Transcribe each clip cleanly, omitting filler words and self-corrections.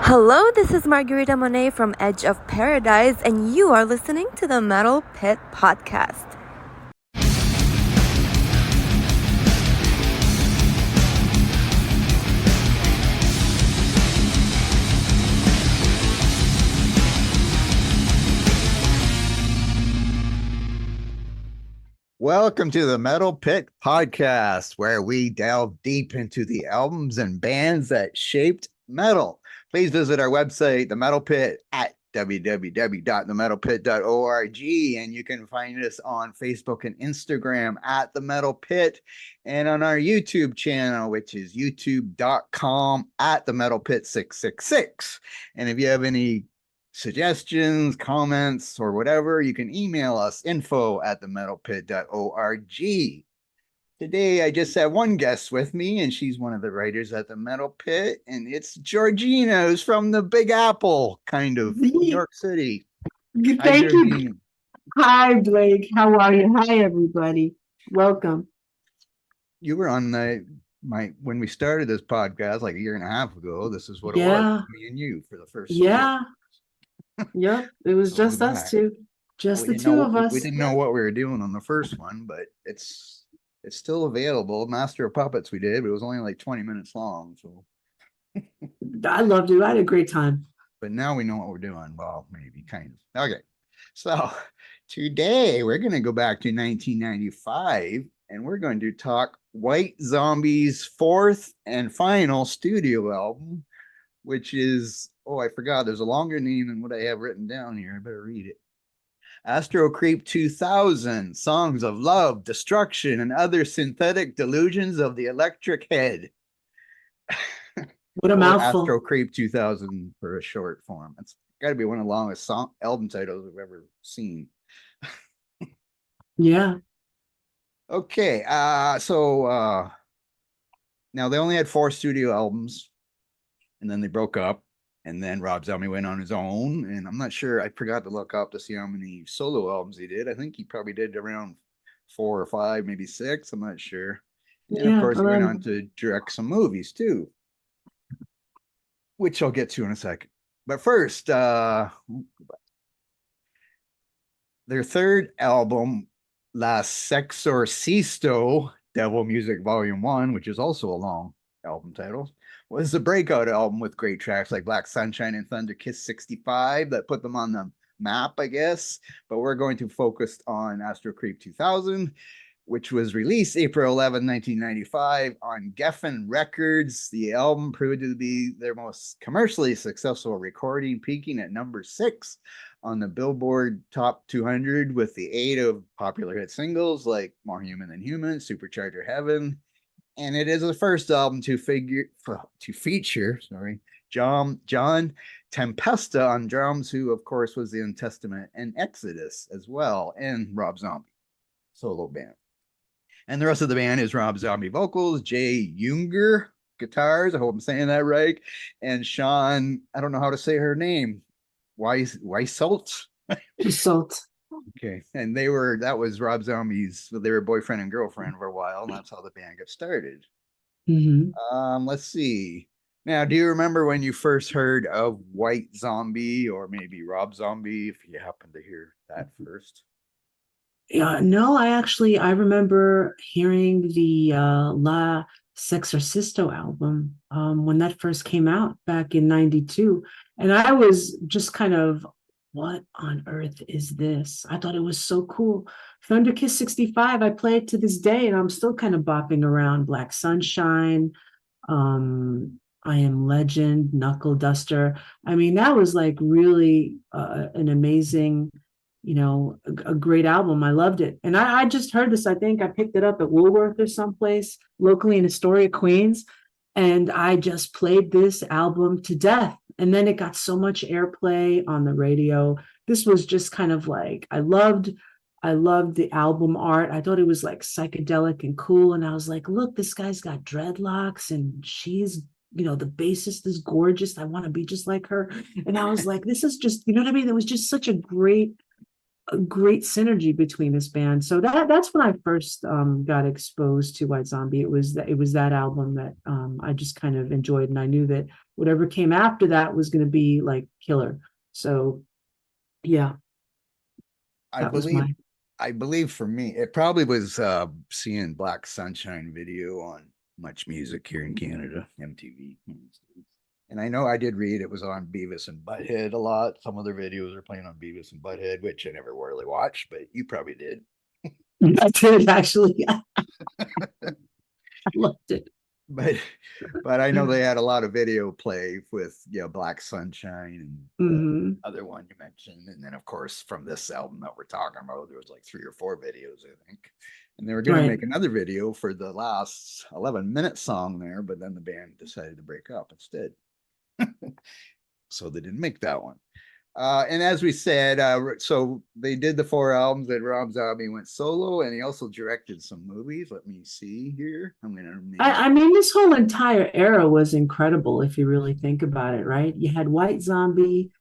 Hello, this is Margarita Monet from Edge of Paradise, and you are listening to the Metal Pit Podcast. Welcome to the Metal Pit Podcast, where we delve deep into the albums and bands that shaped metal. Please visit our website, The Metal Pit, at www.themetalpit.org, and you can find us on Facebook and Instagram at The Metal Pit, and on our YouTube channel, which is youtube.com at The Metal Pit 666. And if you have any suggestions, comments, or whatever, you can email us info@themetalpit.org. Today, I just have one guest with me, and she's one of the writers at the Metal Pit, and it's Georgina, who's from the Big Apple, kind of, New York City. Thank you. Hi, Blake. How are you? Hi, everybody. Welcome. You were on when we started this podcast like a year and a half ago. This is what it was, me and you, for the first year. Yep, it was just us two, just the two of us. We didn't know what we were doing on the first one, but it's still available. Master of Puppets we did, but it was only like 20 minutes long. So I loved it. I had a great time. But now we know what we're doing. Well, maybe kind of. Okay. So today we're going to go back to 1995 and we're going to talk White Zombie's fourth and final studio album, which is, I forgot, there's a longer name than what I have written down here. I better read it. Astro Creep 2000, Songs of Love, Destruction, and Other Synthetic Delusions of the Electric Head. What a mouthful. Astro Creep 2000 for a short form. It's got to be one of the longest album titles I've ever seen. Yeah. Okay, so now they only had 4 studio albums, and then they broke up, and then Rob Zombie went on his own, and I'm not sure, I forgot to look up to see how many solo albums he did. I think he probably did around 4 or 5, maybe 6, I'm not sure. And of course, he went on to direct some movies too, which I'll get to in a second. But first, their third album, La Sexorcisto, Devil Music Volume 1, which is also a long album title, was a breakout album with great tracks like Black Sunshine and Thunder Kiss 65 that put them on the map, I guess. But we're going to focus on Astro Creep 2000, which was released April 11, 1995 on Geffen Records. The album proved to be their most commercially successful recording, peaking at number 6 on the Billboard Top 200 with the aid of popular hit singles like More Human Than Human, Supercharger Heaven. And it is the first album to feature John Tempesta on drums, who of course was in Testament and Exodus as well, and Rob Zombie solo band. And the rest of the band is Rob Zombie vocals, Jay Junger guitars, I hope I'm saying that right, and Sean, I don't know how to say her name, Weisselt. Okay, and that was Rob Zombie's, they were boyfriend and girlfriend for a while, and that's how the band got started. Let's see. Now, do you remember when you first heard of White Zombie, or maybe Rob Zombie, if you happen to hear that first? Yeah, no, I remember hearing the La Sexorcisto album when that first came out back in 92. And I was just kind of, what on earth is this? I thought it was so cool. Thunder Kiss 65, I play it to this day, and I'm still kind of bopping around. Black Sunshine, I Am Legend, Knuckle Duster. I mean, that was like really an amazing, a great album. I loved it. And I just heard this, I think I picked it up at Woolworth or someplace locally in Astoria, Queens. And I just played this album to death. And then it got so much airplay on the radio. This was just kind of like, I loved the album art. I thought it was like psychedelic and cool. And I was like, look, this guy's got dreadlocks and she's, the bassist is gorgeous. I want to be just like her. And I was like, this is just, you know what I mean? It was just such a great a great synergy between this band. So that's when I first got exposed to White Zombie. It was that album that I just kind of enjoyed, and I knew that whatever came after that was going to be like killer. So yeah, I that was believe my. I believe for me, it probably was seeing Black Sunshine video on Much Music here in Canada, MTV. And I know I did read it was on Beavis and Butthead a lot. Some of their videos are playing on Beavis and Butthead, which I never really watched, but you probably did. I did actually. I loved it. But I know they had a lot of video play with Black Sunshine and Hmm. other one you mentioned, and then of course from this album that we're talking about, there was like 3 or 4 videos, I think, and they were going to Right. make another video for the last 11-minute song there, but then the band decided to break up instead, so they didn't make that one. And as we said, so they did the 4 albums, that Rob Zombie went solo, and he also directed some movies. Let me see here. I'm gonna name. I mean, this whole entire era was incredible if you really think about it, right? You had White Zombie,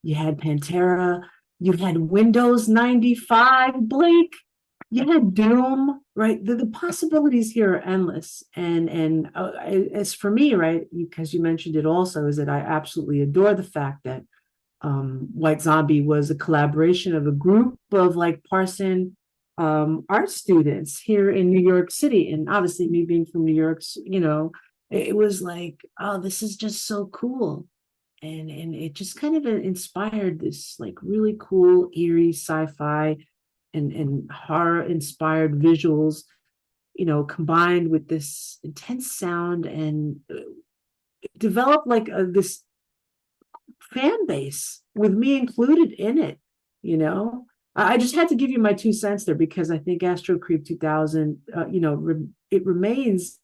you had Pantera, you had Windows 95, Blake, you had Doom, right? The possibilities here are endless. And as for me, right, because you mentioned it also, is that I absolutely adore the fact that White Zombie was a collaboration of a group of like Parson art students here in New York City. And obviously, me being from New York, it was like, oh, this is just so cool. And it just kind of inspired this like really cool, eerie sci-fi and horror inspired visuals, combined with this intense sound and developed like this fan base with me included in it. You know, I just had to give you my 2 cents there because I think Astro Creep 2000, it remains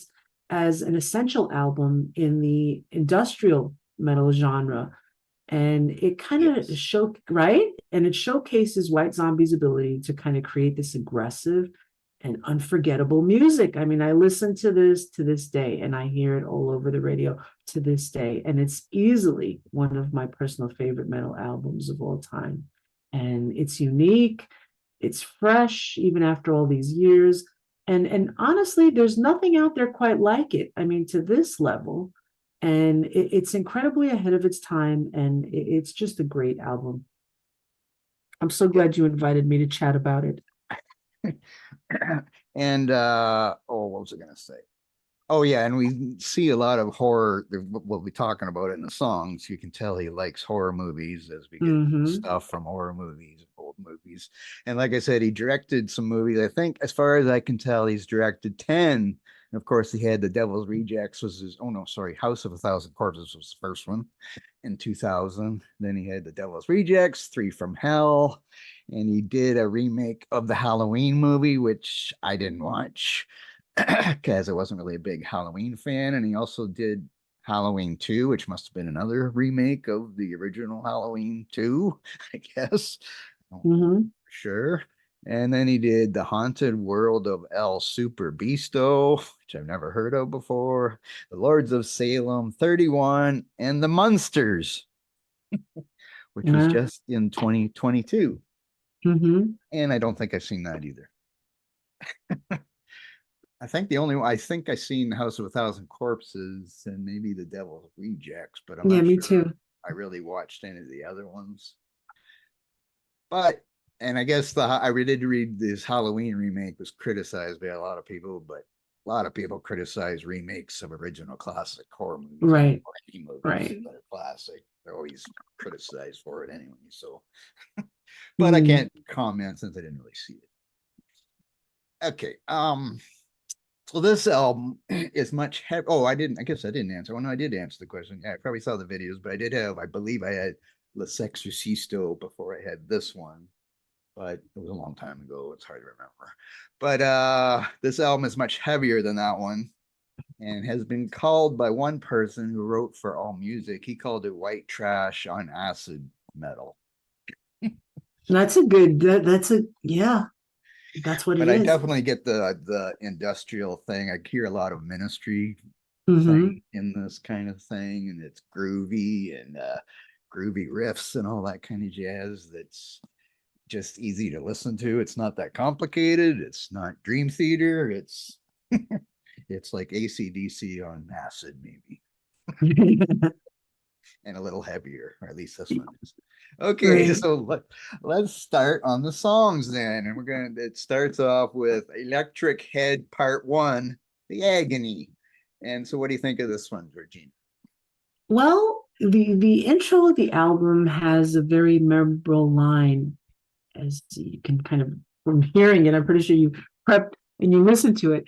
as an essential album in the industrial metal genre. And it kind of Yes. right? And it showcases White Zombie's ability to kind of create this aggressive and unforgettable music. I mean, I listen to this day, and I hear it all over the radio to this day. And it's easily one of my personal favorite metal albums of all time. And it's unique, it's fresh, even after all these years. And honestly, there's nothing out there quite like it. I mean, to this level. And it's incredibly ahead of its time, and it's just a great album. I'm so glad you invited me to chat about it. And what was I gonna say? Oh yeah, and we see a lot of horror. We'll be talking about it in the songs. You can tell he likes horror movies as we get Mm-hmm. stuff from horror movies, old movies. And like I said, he directed some movies. I think, as far as I can tell, he's directed 10. And of course, he had The Devil's Rejects was his. Oh no, sorry, House of a Thousand Corpses was the first one in 2000. Then he had The Devil's Rejects, Three from Hell, and he did a remake of the Halloween movie, which I didn't watch because I wasn't really a big Halloween fan. And he also did Halloween 2, which must have been another remake of the original Halloween 2, I guess. Mm-hmm. Sure. And then he did The Haunted World of El Super Beasto, which I've never heard of before, The Lords of Salem 31, and The Munsters, which was Yeah. just in 2022. Mm-hmm. And I don't think I've seen that either. I think I seen House of a Thousand Corpses and maybe The Devil's Rejects, but I'm Yeah, not me sure too. I really watched any of the other ones. But and I guess I did read this Halloween remake was criticized by a lot of people, but a lot of people criticize remakes of original classic horror movies or Right. any movies Right. that are classic. They're always criticized for it anyway. So, but I Mm. can't comment since I didn't really see it. Okay. So this album is much heavy. Oh, I guess I didn't answer. Oh, no, I did answer the question. Yeah, I probably saw the videos, but I believe I had Le Sexorcisto before I had this one, but it was a long time ago. It's hard to remember. But this album is much heavier than that one and has been called by one person who wrote for All Music. He called it white trash on acid metal. That's a good, that's a, yeah, that's what it But I is. definitely get the industrial thing. I hear a lot of Ministry Mm-hmm. thing in this kind of thing, and it's groovy and groovy riffs and all that kind of jazz. That's just easy to listen to. It's not that complicated. It's not Dream Theater. It's it's like AC/DC on acid, maybe, and a little heavier, or at least this one is. Okay, Right. so let's start on the songs then. And it starts off with Electric Head Part 1, The Agony. And so what do you think of this one, Georgina? Well, the intro of the album has a very memorable line, as you can kind of from hearing it. I'm pretty sure you prepped and you listened to it,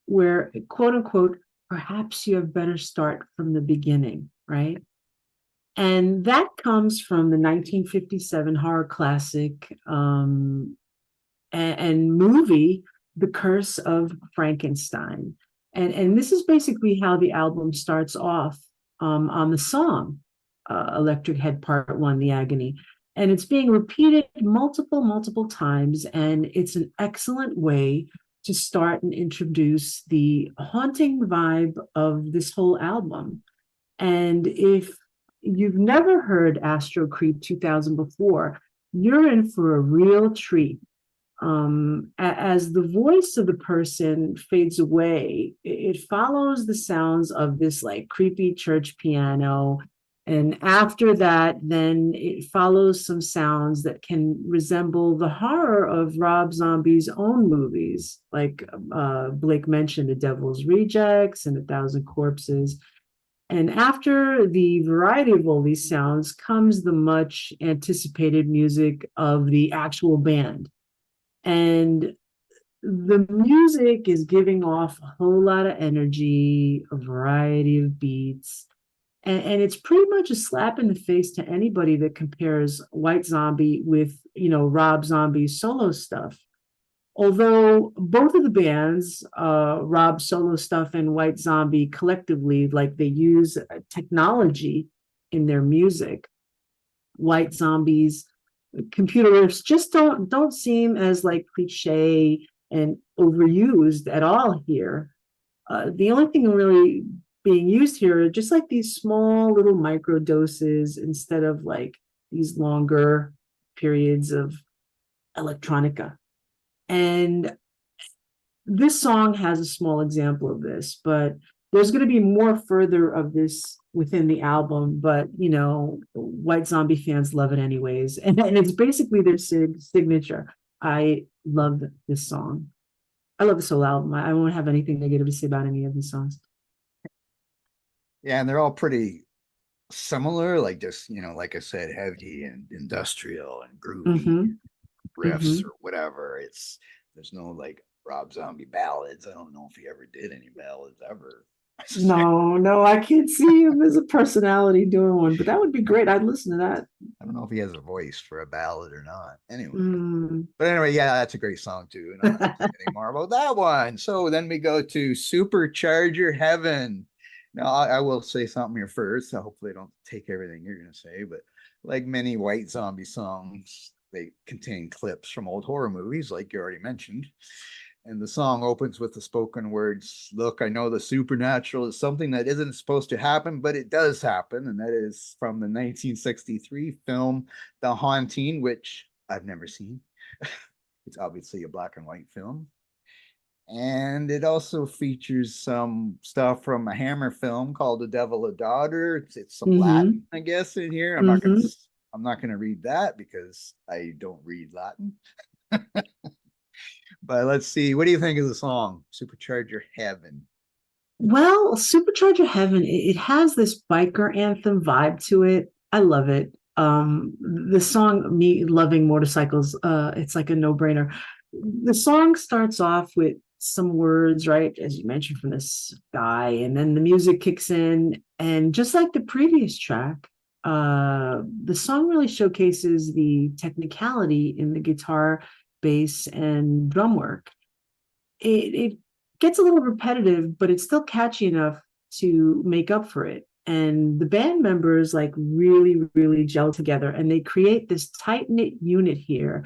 where quote unquote, perhaps you have better start from the beginning, right? And that comes from the 1957 horror classic and movie, The Curse of Frankenstein. And this is basically how the album starts off on the song, Electric Head Part 1, The Agony. And it's being repeated multiple times. And it's an excellent way to start and introduce the haunting vibe of this whole album. And if you've never heard Astro Creep 2000 before, you're in for a real treat. As the voice of the person fades away, it follows the sounds of this like creepy church piano. And after that, then it follows some sounds that can resemble the horror of Rob Zombie's own movies, like Blake mentioned, The Devil's Rejects and A Thousand Corpses. And after the variety of all these sounds comes the much anticipated music of the actual band. And the music is giving off a whole lot of energy, a variety of beats. And it's pretty much a slap in the face to anybody that compares White Zombie with, Rob Zombie's solo stuff. Although both of the bands, Rob's solo stuff and White Zombie collectively, like they use technology in their music. White Zombie's computer riffs just don't seem as like cliche and overused at all here. The only thing really being used here are just like these small little micro doses instead of like these longer periods of electronica. And this song has a small example of this, but there's going to be more further of this within the album. But White Zombie fans love it anyways, and it's basically their signature. I love this song. I love this whole album. I won't have anything negative to say about any of these songs. Yeah, and they're all pretty similar, like just, like I said, heavy and industrial and groovy Mm-hmm. riffs Mm-hmm. or whatever. There's no like Rob Zombie ballads. I don't know if he ever did any ballads ever. No, I can't see him as a personality doing one, but that would be great. I'd listen to that. I don't know if he has a voice for a ballad or not. Anyway. Mm. But anyway, yeah, that's a great song too. And I'm not going to say any more about that one. So then we go to Supercharger Heaven. Now, I will say something here first. So hopefully, I don't take everything you're going to say. But like many White Zombie songs, they contain clips from old horror movies, like you already mentioned. And the song opens with the spoken words, "Look, I know the supernatural is something that isn't supposed to happen, but it does happen." And that is from the 1963 film The Haunting, which I've never seen. It's obviously a black and white film. And it also features some stuff from a Hammer film called The Devil a Daughter. It's some Mm-hmm. Latin, I guess, in here. Mm-hmm. I'm not gonna read that because I don't read Latin. But let's see. What do you think of the song Supercharger Heaven? Well, Supercharger Heaven, it has this biker anthem vibe to it. I love it. The song, me loving motorcycles, it's like a no-brainer. The song starts off with some words, right, as you mentioned, from this guy, and then the music kicks in, and just like the previous track, the song really showcases the technicality in the guitar, bass, and drum work. It gets a little repetitive, but it's still catchy enough to make up for it. And the band members like really gel together and they create this tight knit unit here.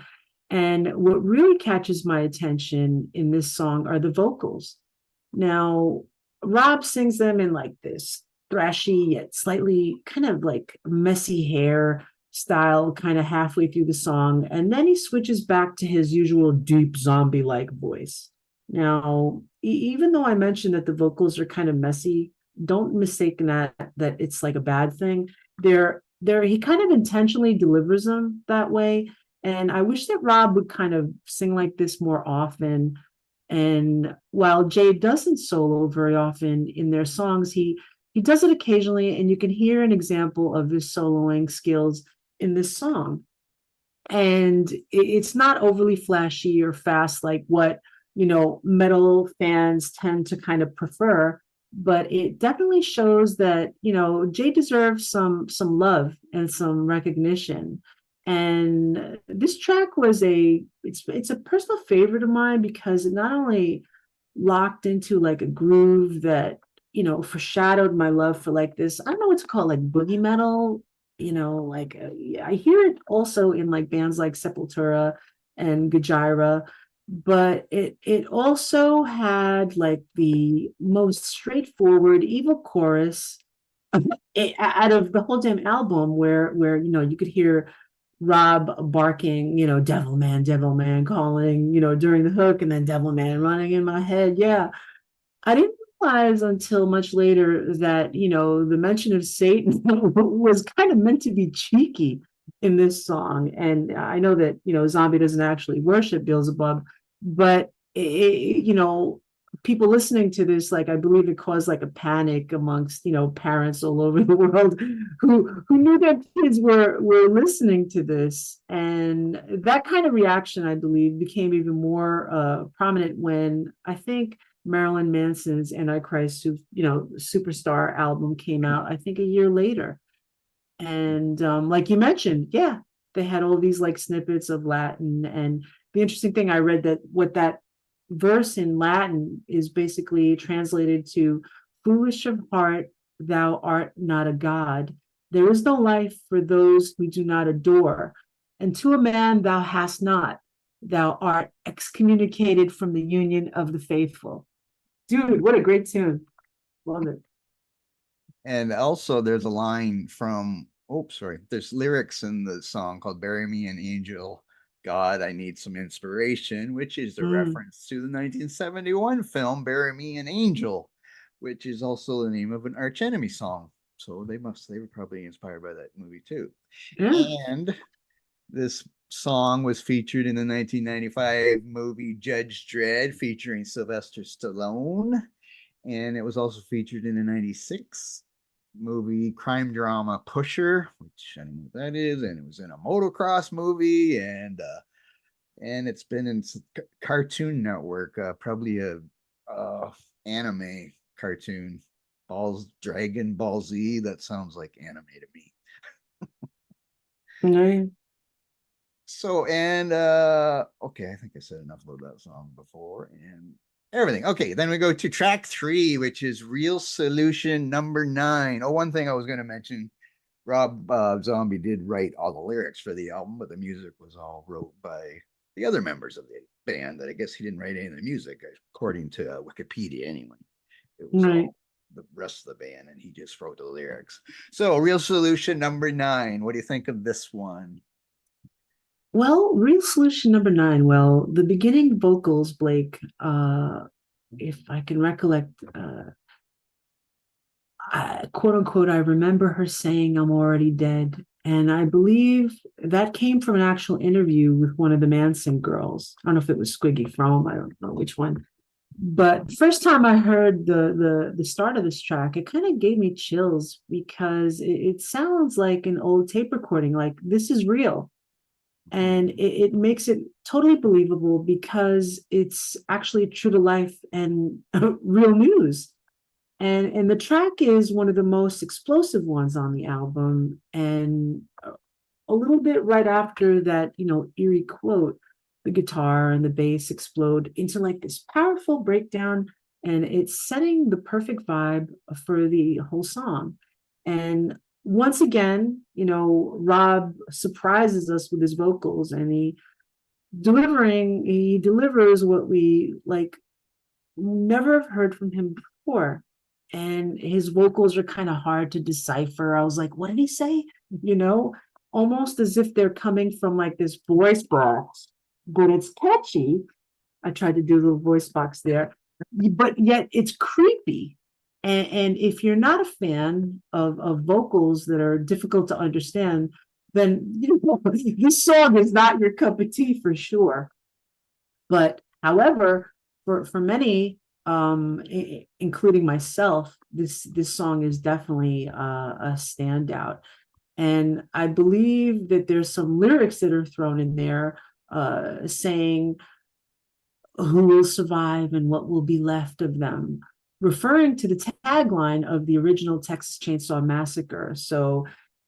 And what really catches my attention in this song are the vocals. Now, Rob sings them in like this thrashy yet slightly kind of like messy hair. style kind of halfway through the song, and then he switches back to his usual deep zombie-like voice. Now, even though I mentioned that the vocals are kind of messy, don't mistake that it's like a bad thing. They're he kind of intentionally delivers them that way. And I wish that Rob would kind of sing like this more often. And while Jay doesn't solo very often in their songs, he does it occasionally, and you can hear an example of his soloing skills in this song. And it's not overly flashy or fast like what metal fans tend to kind of prefer, but it definitely shows that Jay deserves some love and some recognition. And this track was it's a personal favorite of mine because it not only locked into like a groove that foreshadowed my love for like this, I don't know what to call it, like boogie metal, like I hear it also in like bands like Sepultura and Gojira, but it also had like the most straightforward evil chorus out of the whole damn album, where you could hear Rob barking, devil man calling, during the hook, and then devil man running in my head. Yeah, I didn't realize until much later that, the mention of Satan was kind of meant to be cheeky in this song. And I know that, Zombie doesn't actually worship Beelzebub, but, people listening to this, like, I believe it caused like a panic amongst, parents all over the world who knew their kids were listening to this. And that kind of reaction, I believe, became even more prominent when I think Marilyn Manson's Antichrist, Superstar album came out, I think a year later. And like you mentioned, yeah, they had all these like snippets of Latin. And the interesting thing, I read that what that verse in Latin is basically translated to foolish of heart, thou art not a god. There is no life for those who do not adore. And to a man thou hast not. Thou art excommunicated from the union of the faithful. Dude, what a great tune. Love it. And also there's a line from there's lyrics in the song called Bury Me an Angel, God, I Need Some Inspiration, which is a reference to the 1971 film Bury Me an Angel, which is also the name of an Arch Enemy song. So they were probably inspired by that movie too. Yeah. And this song was featured in the 1995 movie Judge Dredd featuring Sylvester Stallone. And it was also featured in the 96 movie crime drama Pusher, which I don't know what that is. And it was in a motocross movie. And it's been in Cartoon Network, probably a anime cartoon. Dragon Ball Z. That sounds like anime to me. Right. So, and okay, I think I said enough about that song before and everything. Okay, then we go to track 3, which is Real Solution number 9. Oh, one thing I was going to mention, Rob Zombie did write all the lyrics for the album, but the music was all wrote by the other members of the band. That I guess he didn't write any of the music, according to Wikipedia anyway. It was all the rest of the band, and he just wrote the lyrics. So, Real Solution number 9. What do you think of this one? Well, Real Solution number 9. Well, the beginning vocals, Blake, if I can recollect, quote unquote, I remember her saying, I'm already dead. And I believe that came from an actual interview with one of the Manson girls. I don't know if it was Squiggy Frome, I don't know which one. But first time I heard the start of this track, it kind of gave me chills because it sounds like an old tape recording, like this is real. And it makes it totally believable because it's actually true to life and real news. And the track is one of the most explosive ones on the album. And a little bit right after that, eerie quote, the guitar and the bass explode into like this powerful breakdown, and it's setting the perfect vibe for the whole song. And once again, Rob surprises us with his vocals, and he delivers what we like never have heard from him before. And his vocals are kind of hard to decipher. I was like, what did he say? almost as if they're coming from like this voice box, but it's catchy. I tried to do a little voice box there, but yet it's creepy. And if you're not a fan of vocals that are difficult to understand, then this song is not your cup of tea for sure. But however, for many, including myself, this song is definitely a standout. And I believe that there's some lyrics that are thrown in there, saying who will survive and what will be left of them, referring to the tagline of the original Texas Chainsaw Massacre. So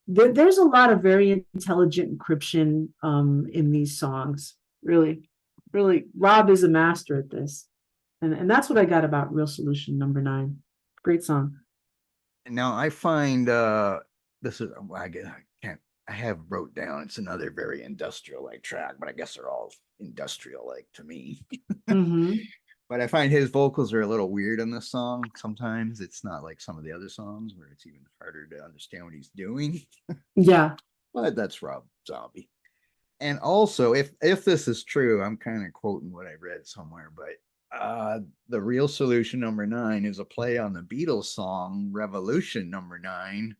there's a lot of very intelligent encryption in these songs. Really, really, Rob is a master at this. And that's what I got about Real Solution number 9. Great song. Now I find this is I have wrote down it's another very industrial like track, but I guess they're all industrial like to me. Mm-hmm. But I find his vocals are a little weird in this song. Sometimes it's not like some of the other songs where it's even harder to understand what he's doing. Yeah. But that's Rob Zombie. And also, if this is true, I'm kind of quoting what I read somewhere, but the Real Solution number 9 is a play on the Beatles song Revolution number 9,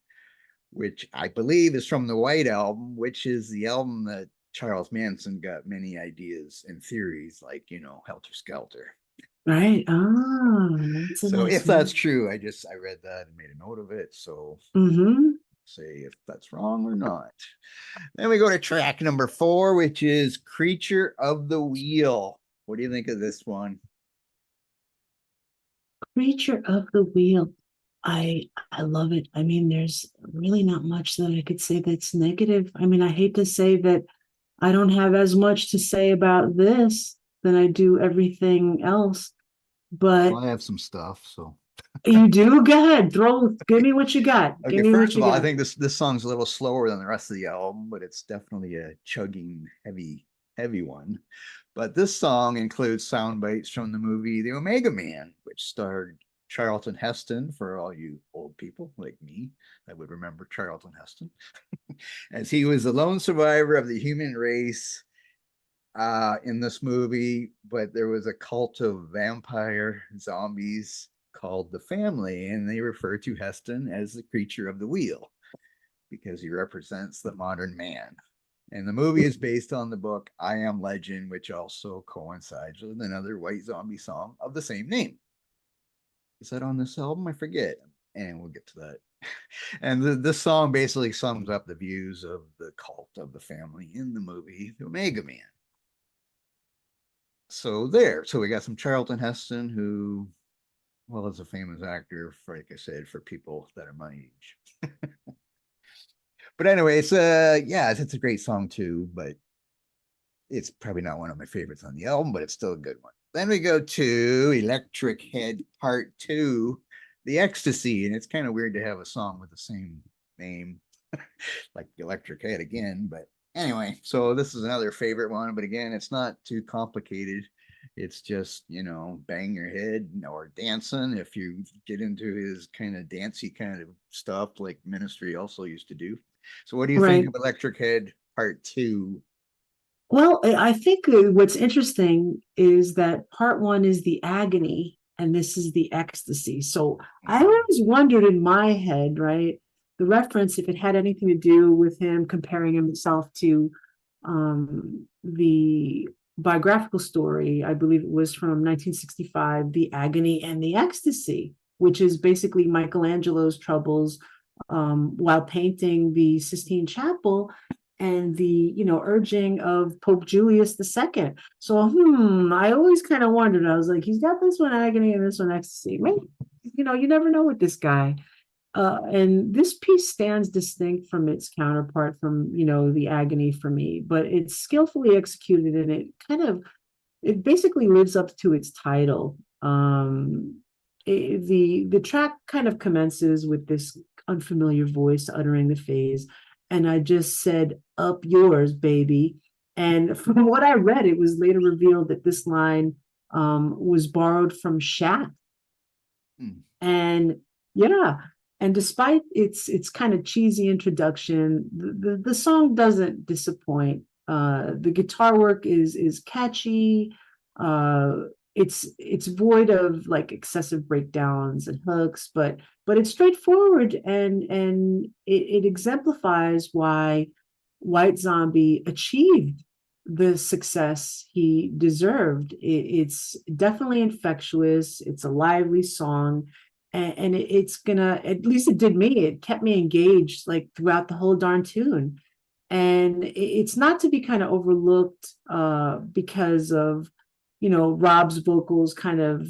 which I believe is from the White Album, which is the album that Charles Manson got many ideas and theories, like, Helter Skelter. Right. Oh, so if that's true, I read that and made a note of it. So say if that's wrong or not. Then we go to track number 4, which is Creature of the Wheel. What do you think of this one? Creature of the Wheel. I love it. I mean, there's really not much that I could say that's negative. I mean, I hate to say that I don't have as much to say about this than I do everything else, but well, I have some stuff, so you do? Go ahead, give me what you got. Okay, give me first what you of all, got. I think this song's a little slower than the rest of the album, but it's definitely a chugging, heavy one. But this song includes sound bites from the movie The Omega Man, which starred Charlton Heston, for all you old people like me that would remember Charlton Heston, as he was the lone survivor of the human race in this movie. But there was a cult of vampire zombies called the Family, and they refer to Heston as the creature of the wheel because he represents the modern man. And the movie is based on the book I Am Legend, which also coincides with another white zombie song of the same name. Is that on this album? I forget. And we'll get to that. And this song basically sums up the views of the cult of the Family in the movie The Omega Man. So we got some Charlton Heston, who, well, is a famous actor, for, like I said, for people that are my age. But anyway, it's a great song too, but it's probably not one of my favorites on the album, but it's still a good one. Then we go to Electric Head Part 2, The Ecstasy, and it's kind of weird to have a song with the same name, like Electric Head again, but anyway, so this is another favorite one, but again, it's not too complicated. It's just, bang your head or dancing if you get into his kind of dancey kind of stuff like Ministry also used to do. So what do you think of Electric Head Part 2? Well, I think what's interesting is that part 1 is the agony and this is the ecstasy. So I always wondered in my head, right, the reference, if it had anything to do with him comparing himself to the biographical story, I believe it was from 1965, The Agony and the Ecstasy, which is basically Michelangelo's troubles while painting the Sistine Chapel and the urging of Pope Julius II. So I always kind of wondered. I was like, he's got this one agony and this one ecstasy. Maybe, you never know with this guy. And this piece stands distinct from its counterpart from the agony for me, but it's skillfully executed and it basically lives up to its title. The track kind of commences with this unfamiliar voice uttering the phrase, and I just said, "Up yours, baby." And from what I read, it was later revealed that this line was borrowed from Shaq. And yeah, And despite its kind of cheesy introduction, the song doesn't disappoint. The guitar work is catchy. Uh, it's void of like excessive breakdowns and hooks, but it's straightforward, and it exemplifies why White Zombie achieved the success he deserved. It's definitely infectious. It's a lively song, and it's gonna, at least it did me. It kept me engaged like throughout the whole darn tune, and it's not to be kind of overlooked because of Rob's vocals kind of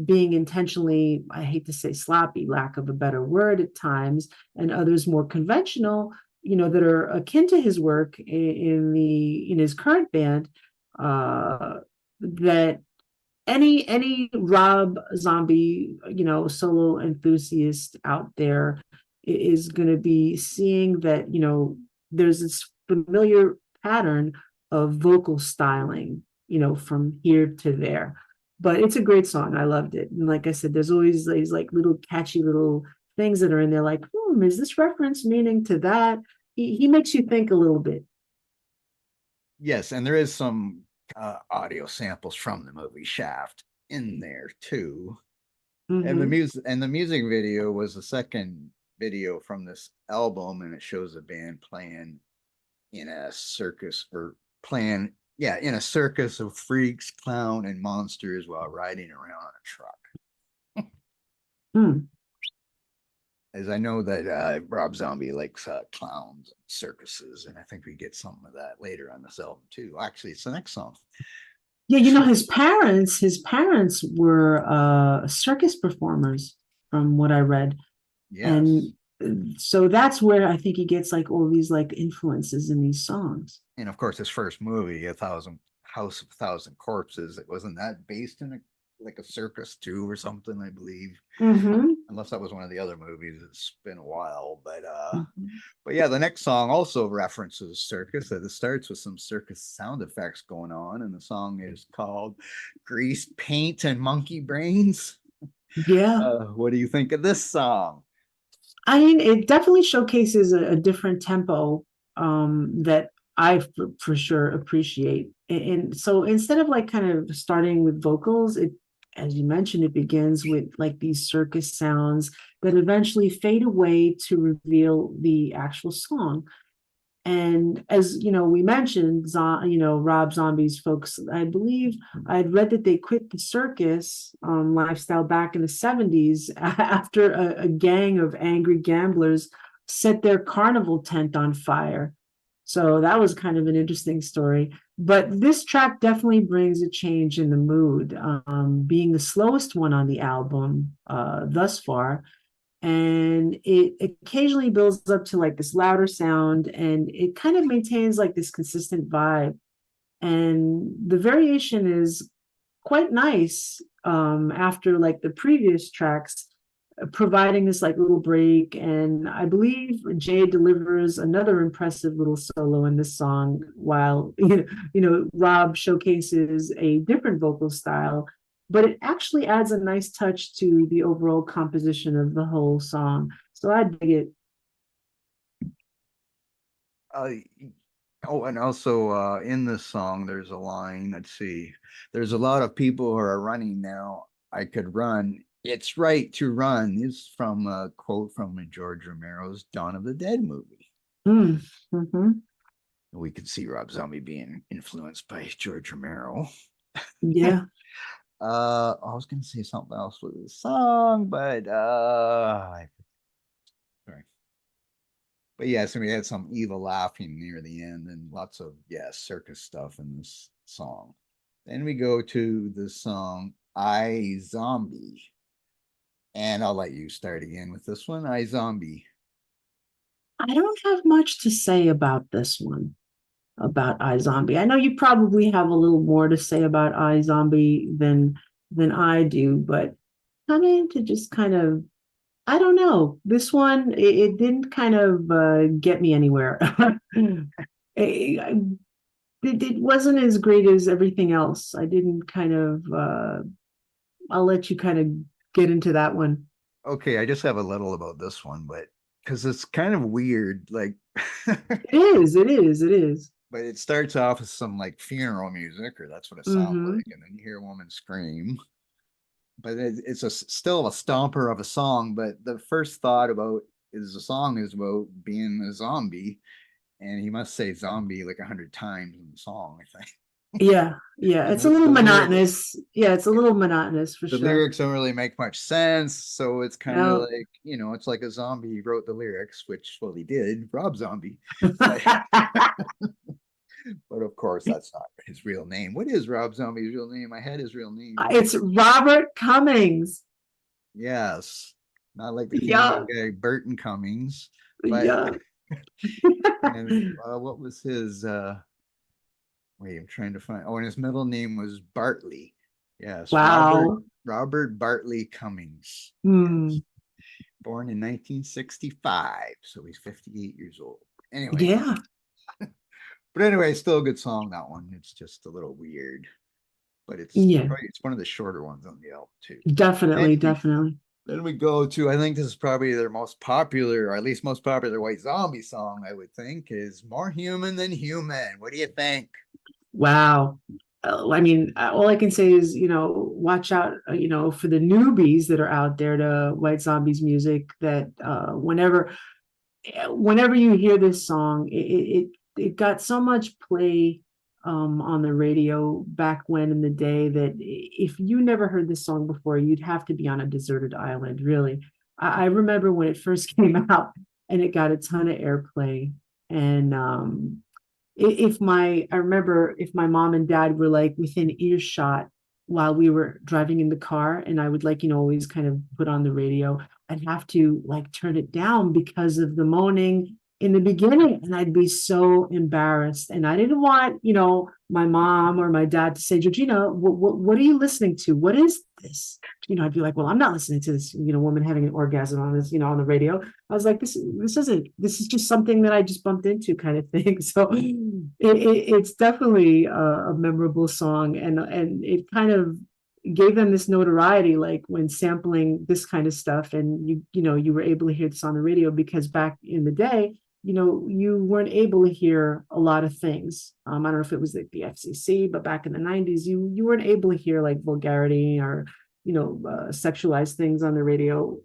being intentionally, I hate to say sloppy, lack of a better word at times, and others more conventional, that are akin to his work in his current band. That any Rob Zombie, solo enthusiast out there is going to be seeing that, there's this familiar pattern of vocal styling, from here to there. But it's a great song. I loved it. And like I said, there's always these like little catchy little things that are in there, like, is this reference meaning to that? He makes you think a little bit. Yes, and there is some audio samples from the movie Shaft in there too. And the music video was the second video from this album, and it shows a band playing in a circus, or playing, yeah, in a circus of freaks, clown, and monsters while riding around on a truck. As I know that Rob Zombie likes clowns and circuses, and I think we get some of that later on this album too. Actually, it's the next song. Yeah, his parents were circus performers, from what I read. Yes. And so that's where I think he gets like all these like influences in these songs. And of course, his first movie, House of a Thousand Corpses, it wasn't that based in like a circus too or something, I believe. Unless that was one of the other movies. It's been a while, but yeah, the next song also references circus. It starts with some circus sound effects going on, and the song is called "Grease Paint and Monkey Brains." Yeah. What do you think of this song? I mean, it definitely showcases a different tempo that I for sure appreciate. And so instead of like kind of starting with vocals, as you mentioned, it begins with like these circus sounds that eventually fade away to reveal the actual song. And as we mentioned, Rob Zombie's folks, I believe I'd read that they quit the circus lifestyle back in the 70s after a gang of angry gamblers set their carnival tent on fire. So that was kind of an interesting story. But this track definitely brings a change in the mood, being the slowest one on the album thus far, and it occasionally builds up to like this louder sound, and it kind of maintains like this consistent vibe, and the variation is quite nice after like the previous tracks, providing this like little break. And I believe Jay delivers another impressive little solo in this song, while Rob showcases a different vocal style, but it actually adds a nice touch to the overall composition of the whole song. So I dig it. Oh, and also in this song, there's a line. Let's see. There's a lot of people who are running now. I could run. It's right to run. This is from a quote from George Romero's Dawn of the Dead movie. We could see Rob Zombie being influenced by George Romero. Yeah. I was going to say something else with the song, but sorry. But yes, and we had some evil laughing near the end, and lots of circus stuff in this song. Then we go to the song "I Zombie," and I'll let you start again with this one. "I Zombie." I don't have much to say about this one, about iZombie. I know you probably have a little more to say about iZombie than I do, but I mean, to just kind of, I don't know. This one, it didn't kind of get me anywhere. It wasn't as great as everything else. I didn't kind of, I'll let you kind of get into that one. Okay, I just have a little about this one, but because it's kind of weird, like, It is, it is, it is. but it starts off with some like funeral music, or that's what it sounds Mm-hmm. like, and then you hear a woman scream. But it's still a stomper of a song. But the first thought about is the song is about being a zombie, and he must say zombie like 100 times in the song, I think. Yeah, yeah. And It's a little the lyrics, monotonous. Yeah, it's a little monotonous for the sure. lyrics don't really make much sense, so it's kind of No. like, it's like a zombie wrote the lyrics, which, well, he did, Rob Zombie. But, but of course, that's not his real name. What is Rob Zombie's real name? I had his real name. It's Robert Cummings. Yes, not like the Canadian Yeah, guy Burton Cummings, but yeah. and what was his? Wait, I'm trying to find. Oh, and his middle name was Bartley. Yes, Robert Wow. Robert Bartley Cummings. Hmm. Yes, born in 1965, so he's 58 years old. Anyway, Yeah, but anyway, still a good song, that one. It's just a little weird, but yeah. it's one of the shorter ones on the album too. Definitely, Anyway, definitely. then we go to, I think this is probably their most popular, or at least most popular White Zombie song, I would think, is More Human Than Human. What do you think? Wow. I mean, all I can say is, watch out, for the newbies that are out there to White Zombies music. That whenever you hear this song, it got so much play on the radio back when in the day that if you never heard this song before, you'd have to be on a deserted island. Really, I remember when it first came out and it got a ton of airplay, and I remember if my mom and dad were like within earshot while we were driving in the car, and I would like, always kind of put on the radio, I'd have to like turn it down because of the moaning in the beginning. And I'd be so embarrassed. And I didn't want, my mom or my dad to say, Georgina, what are you listening to? What is this? I'd be like, well, I'm not listening to this, woman having an orgasm on this, on the radio. I was like, this is just something that I just bumped into kind of thing. So it's definitely a memorable song, and it kind of gave them this notoriety, like when sampling this kind of stuff, and you were able to hear this on the radio because back in the day, you weren't able to hear a lot of things. I don't know if it was like the FCC, but back in the 90s, you weren't able to hear like vulgarity or sexualized things on the radio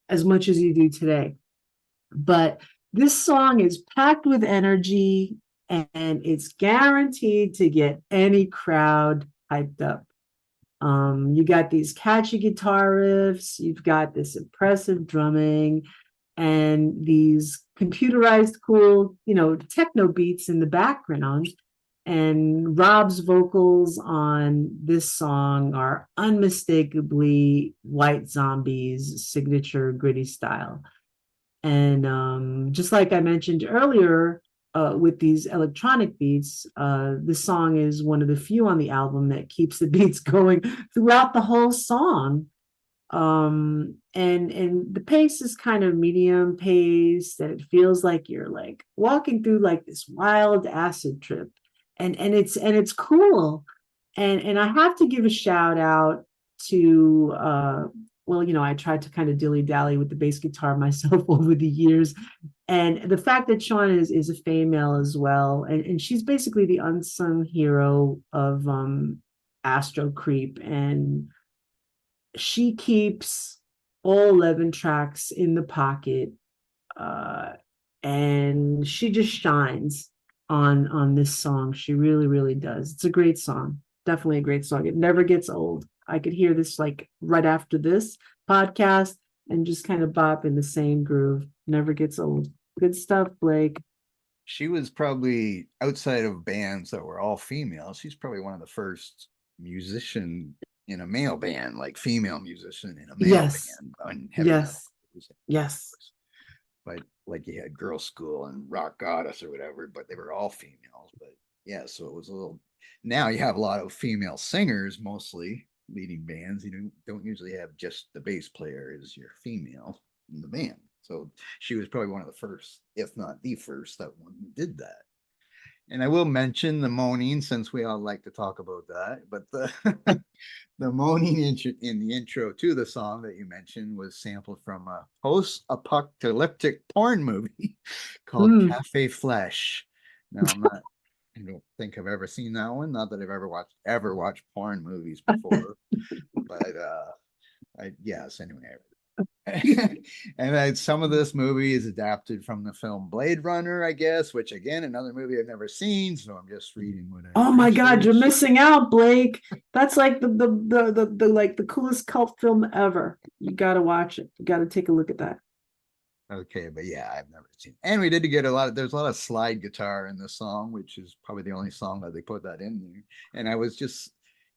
as much as you do today. But this song is packed with energy and it's guaranteed to get any crowd hyped up. You got these catchy guitar riffs, you've got this impressive drumming, and these computerized cool, techno beats in the background. And Rob's vocals on this song are unmistakably White Zombie's signature gritty style. And just like I mentioned earlier, with these electronic beats, this song is one of the few on the album that keeps the beats going throughout the whole song. And the pace is kind of medium pace, and it feels like you're like walking through like this wild acid trip, and it's cool. And I have to give a shout out to well, I tried to kind of dilly dally with the bass guitar myself over the years, and the fact that Sean is a female as well, and she's basically the unsung hero of Astro Creep, and she keeps all 11 tracks in the pocket, uh, and she just shines on this song. She really, really does. It's a great song. Definitely a great song. It never gets old. I could hear this like right after this podcast and just kind of bop in the same groove. Never gets old. Good stuff, Blake. She was probably, outside of bands that were all female, she's probably one of the first musician in a male band, like female musician in a male Yes. band on heavy metal Yes. music, of Yes. course. But like you had Girl School and Rock Goddess or whatever, but they were all females. But yeah, so it was a little. Now you have a lot of female singers, mostly leading bands. You don't usually have just the bass player as your female in the band. So she was probably one of the first, if not the first, that one who did that. And I will mention the moaning since we all like to talk about that. But the the moaning in the intro to the song that you mentioned was sampled from a post-apocalyptic porn movie called Mm. Cafe Flesh. Now I don't think I've ever seen that one. Not that I've ever watched porn movies before, but yes. Anyway, and then some of this movie is adapted from the film Blade Runner, I guess, which again, another movie I've never seen. So I'm just reading what Oh I my God, you're researched. missing out, Blake. That's like the like the coolest cult film ever. You gotta watch it. You gotta take a look at that. Okay, but yeah, I've never seen. And we did get a lot of there's a lot of slide guitar in the song, which is probably the only song that they put that in there. And I was just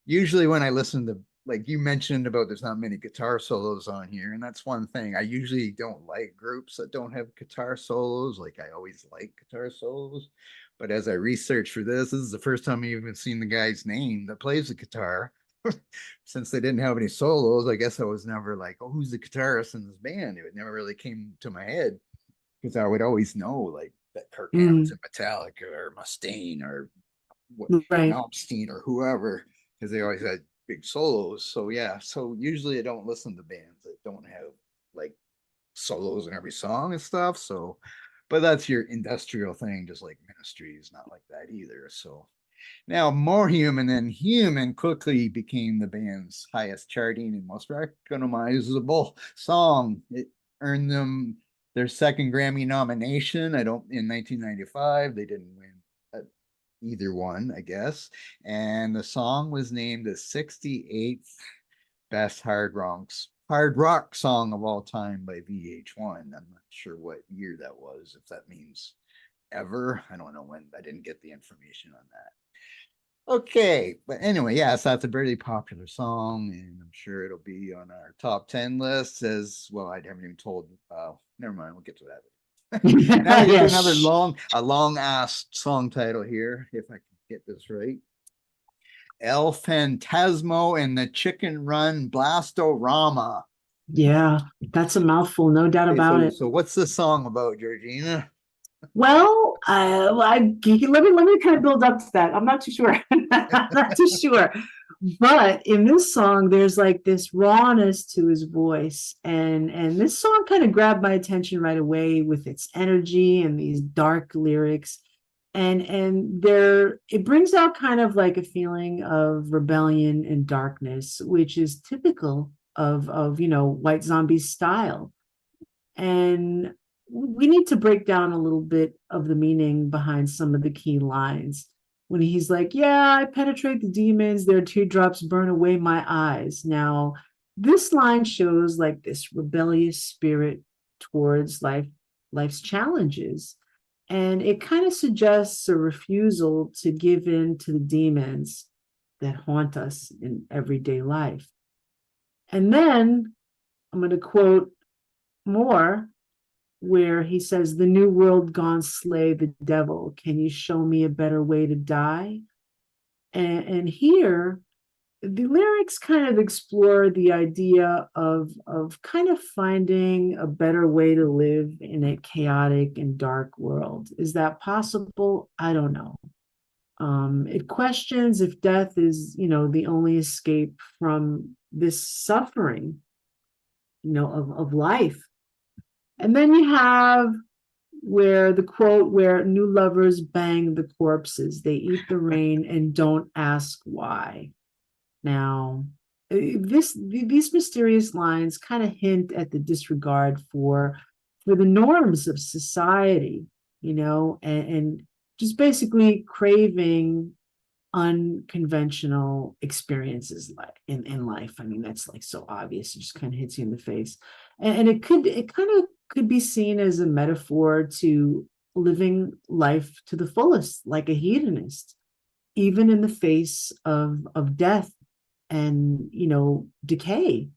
usually when I listen to like you mentioned about there's not many guitar solos on here, and that's one thing. I usually don't like groups that don't have guitar solos. Like I always like guitar solos. But as I researched for this is the first time I've even seen the guy's name that plays the guitar. Since they didn't have any solos, I guess I was never like, oh, who's the guitarist in this band? It never really came to my head because I would always know like that Kirk Hammett's Mm, in Metallica or Mustaine or what right. Malmsteen or whoever because they always had big solos. So yeah, so usually I don't listen to bands that don't have like solos in every song and stuff. So, but that's your industrial thing, just like Ministry is not like that either. So now, More Human Than Human quickly became the band's highest charting and most recognizable song. It earned them their second Grammy nomination. I don't in 1995. They didn't win either one, I guess. And the song was named the 68th best hard rock song of all time by VH1. I'm not sure what year that was, if that means ever. I don't know when. I didn't get the information on that. Okay, but anyway, yes, that's a very popular song, and I'm sure it'll be on our top 10 list as well. I haven't even told. Never mind, we'll get to that. Now we get to another Yes. a long ass song title here, if I can get this right. El Fantasmo and the Chicken Run Blastorama. Yeah, that's a mouthful, no doubt Okay, about it. so what's the song about, Georgina? Well, let me kind of build up to that. I'm not too sure. I'm not too sure. But in this song, there's like this rawness to his voice, and this song kind of grabbed my attention right away with its energy and these dark lyrics, and there it brings out kind of like a feeling of rebellion and darkness, which is typical of White Zombie's style. And we need to break down a little bit of the meaning behind some of the key lines. When he's like, yeah, I penetrate the demons, their teardrops burn away my eyes. Now, this line shows like this rebellious spirit towards life's challenges. And it kind of suggests a refusal to give in to the demons that haunt us in everyday life. And then I'm going to quote more where he says, the new world gone slay the devil. Can you show me a better way to die? And here, the lyrics kind of explore the idea of kind of finding a better way to live in a chaotic and dark world. Is that possible? I don't know. It questions if death is, the only escape from this suffering, of life. And then you have where the quote where new lovers bang the corpses, they eat the rain and don't ask why. Now, these mysterious lines kind of hint at the disregard for the norms of society, and just basically craving unconventional experiences like in life. I mean, that's like so obvious. It just kind of hits you in the face. And it kind of could be seen as a metaphor to living life to the fullest, like a hedonist, even in the face of death and decay.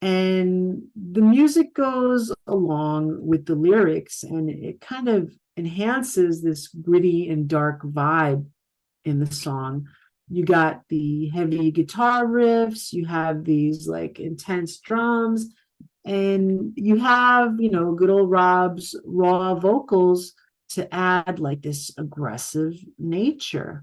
And the music goes along with the lyrics, and it kind of enhances this gritty and dark vibe in the song. You got the heavy guitar riffs, you have these like intense drums, and you have, good old Rob's raw vocals to add like this aggressive nature.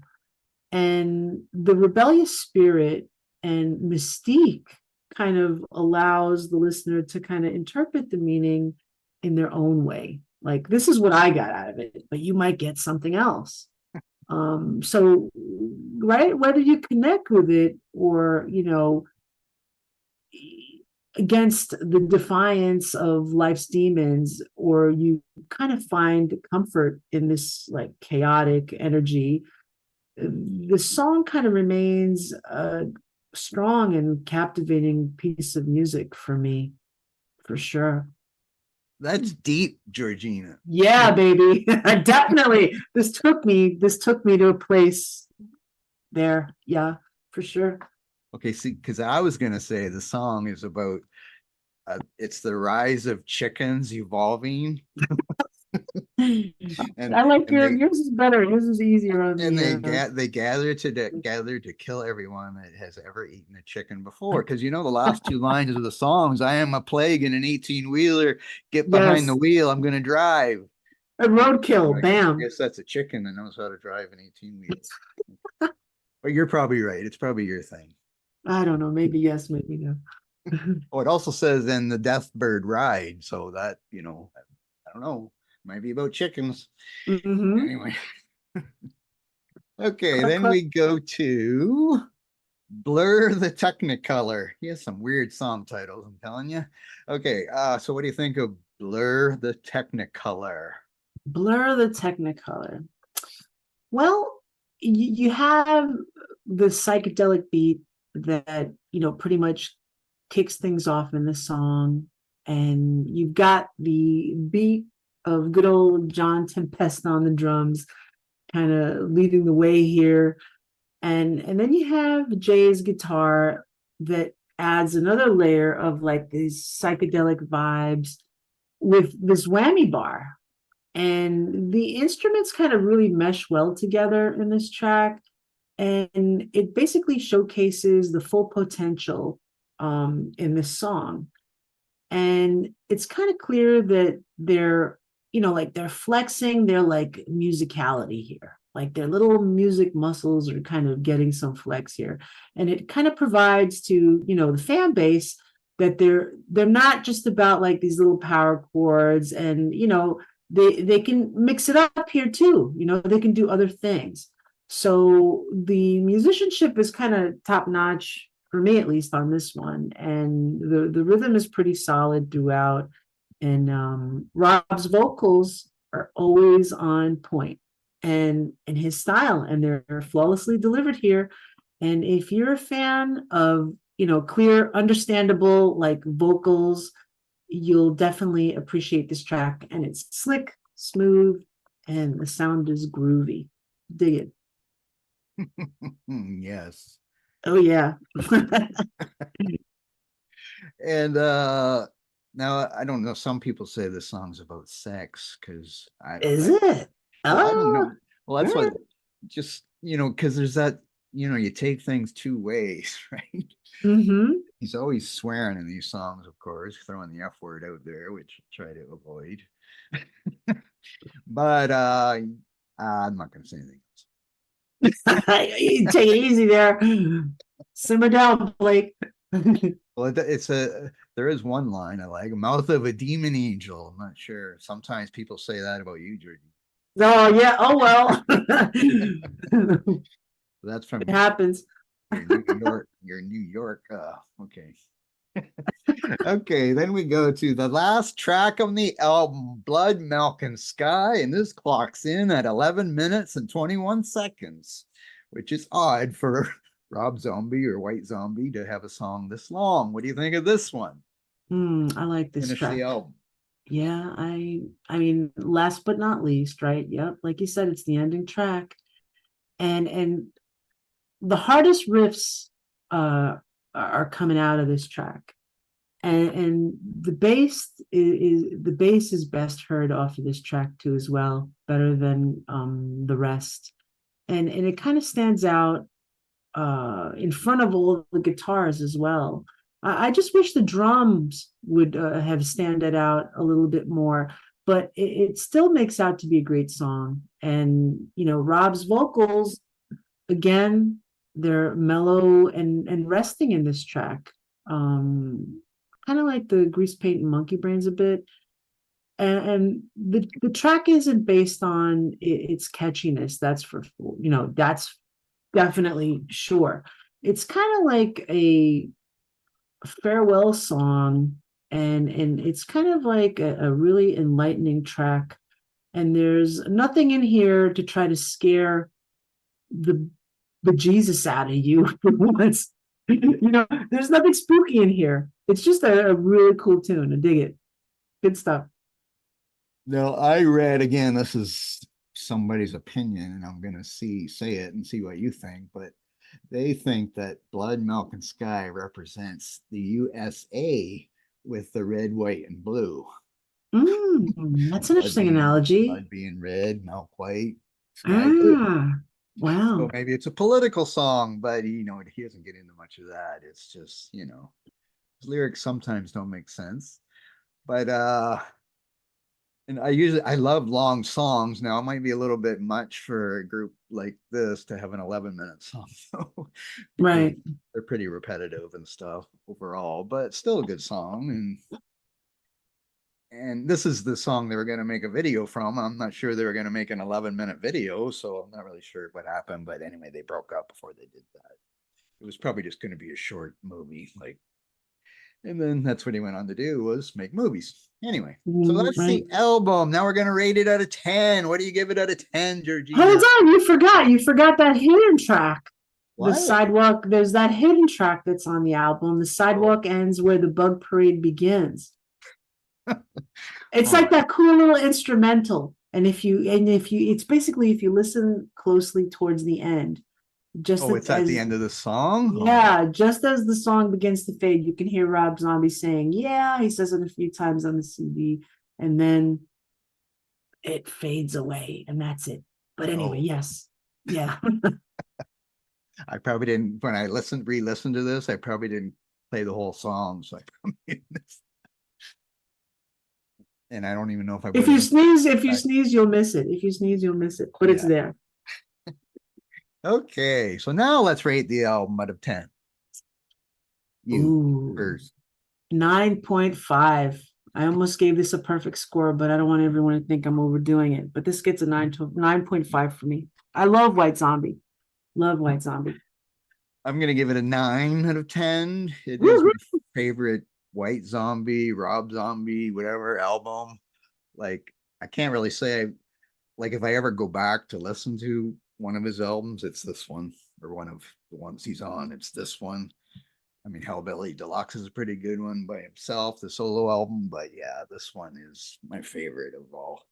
And the rebellious spirit and mystique kind of allows the listener to kind of interpret the meaning in their own way. Like, this is what I got out of it, but you might get something else. So, right, whether you connect with it or, against the defiance of life's demons, or you kind of find comfort in this like chaotic energy, the song kind of remains a strong and captivating piece of music for me, for sure. That's deep, Georgina. Yeah, baby. Definitely. This took me to a place there. Yeah, for sure. Okay, see, because I was gonna say the song is about it's the rise of chickens evolving, and I like and they yours is better. Yours is easier on and they the they gather to kill everyone that has ever eaten a chicken before. Because the last two lines of the songs, "I am a plague in an 18-wheeler. Get behind the yes, wheel. I'm gonna drive." a roadkill. Like, I Bam. guess that's a chicken that knows how to drive an 18-wheeler. But you're probably right. It's probably your thing. I don't know. Maybe yes, maybe no. Oh, it also says then the death bird ride. So that, I don't know. Might be about chickens. Mm-hmm. Anyway. Okay, Cluck, then cluck. we go to Blur the Technicolor. He has some weird song titles, I'm telling you. Okay, so what do you think of Blur the Technicolor? Blur the Technicolor. Well, you have the psychedelic beat that, pretty much kicks things off in the song. And you've got the beat of good old John Tempest on the drums, kind of leading the way here. And then you have Jay's guitar that adds another layer of like these psychedelic vibes with this whammy bar, and the instruments kind of really mesh well together in this track, and it basically showcases the full potential in this song. And it's kind of clear that they're flexing their like musicality here, like their little music muscles are kind of getting some flex here, and it kind of provides to the fan base that they're not just about like these little power chords, and they can mix it up here too. They can do other things. So the musicianship is kind of top notch for me, at least on this one, and the rhythm is pretty solid throughout. And Rob's vocals are always on point, and his style, and they're flawlessly delivered here. And if you're a fan of clear, understandable like vocals, you'll definitely appreciate this track. And it's slick, smooth, and the sound is groovy. Dig it. Yes. Oh yeah. And now I don't know. Some people say this song's about sex because Is it? I don't Oh, know. Well, that's what just because there's that you take things two ways, right? mm-hmm. He's always swearing in these songs, of course, throwing the F word out there, which I try to avoid. But I'm not going to say anything You take it easy there. Simmer down, Blake. Well, there is one line I like, "Mouth of a demon angel." I'm not sure. Sometimes people say that about you, Jordan. Oh yeah. Oh well. That's from It happens. your New York. Your New York. Okay. Okay, then we go to the last track of the album, "Blood, Milk, and Sky," and this clocks in at 11 minutes and 21 seconds, which is odd for Rob Zombie or White Zombie to have a song this long. What do you think of this one? I like this Finish track. the album. Yeah, I mean, last but not least, right? Yep, like you said, it's the ending track. And the hardest riffs are coming out of this track. And the bass is best heard off of this track too as well, better than the rest. And it kind of stands out in front of all the guitars as well. I just wish the drums would have standed out a little bit more. but it still makes out to be a great song. And Rob's vocals, again, they're mellow and resting in this track. Kind of like the Grease Paint and Monkey Brains a bit. And the track isn't based on its catchiness. That's definitely sure. It's kind of like a farewell song, and it's kind of like a really enlightening track. And there's nothing in here to try to scare the bejesus out of you for once. There's nothing spooky in here. It's just a really cool tune. I dig it. Good stuff. Now, I read again, this is somebody's opinion, and I'm going to say it and see what you think, but they think that Blood, Milk, and Sky represents the USA with the red, white, and blue. That's an interesting analogy. Blood being red, milk white, sky blue. Wow. So maybe it's a political song, but he doesn't get into much of that. It's just, his lyrics sometimes don't make sense. But and I love long songs. Now it might be a little bit much for a group like this to have an 11-minute song. So right. They're pretty repetitive and stuff overall, but still a good song. And this is the song they were going to make a video from. I'm not sure they were going to make an 11-minute video, so I'm not really sure what happened. But anyway, they broke up before they did that. It was probably just going to be a short movie, and then that's what he went on to do, was make movies. Anyway, so that's the album. Now we're going to rate it out of 10. What do you give it out of 10, Georgina? Hold on, you forgot that hidden track. What? The sidewalk, there's that hidden track that's on the album. The sidewalk ends where the bug parade begins. It's like that cool little instrumental. And if you it's basically, if you listen closely towards the end, it's at the end of the song. Yeah, just as the song begins to fade, you can hear Rob Zombie saying, "Yeah." He says it a few times on the CD, and then it fades away, and that's it. But anyway, yes, yeah. I probably didn't, when I re-listened to this, I probably didn't play the whole song, so and I don't even know if if you sneeze, you'll miss it. If you sneeze, you'll miss it. But it's there. Okay, so now let's rate the album out of 10. You first. 9.5. I almost gave this a perfect score, but I don't want everyone to think I'm overdoing it. But this gets a 9.5 for me. I love White Zombie. Love White Zombie. I'm going to give it a 9 out of 10. It is my favorite White Zombie, Rob Zombie, whatever album. I can't really say, if I ever go back to listen to one of his albums, it's this one, or one of the ones he's on. It's this one. I mean, Hellbilly Deluxe is a pretty good one by himself, the solo album, but yeah, this one is my favorite of all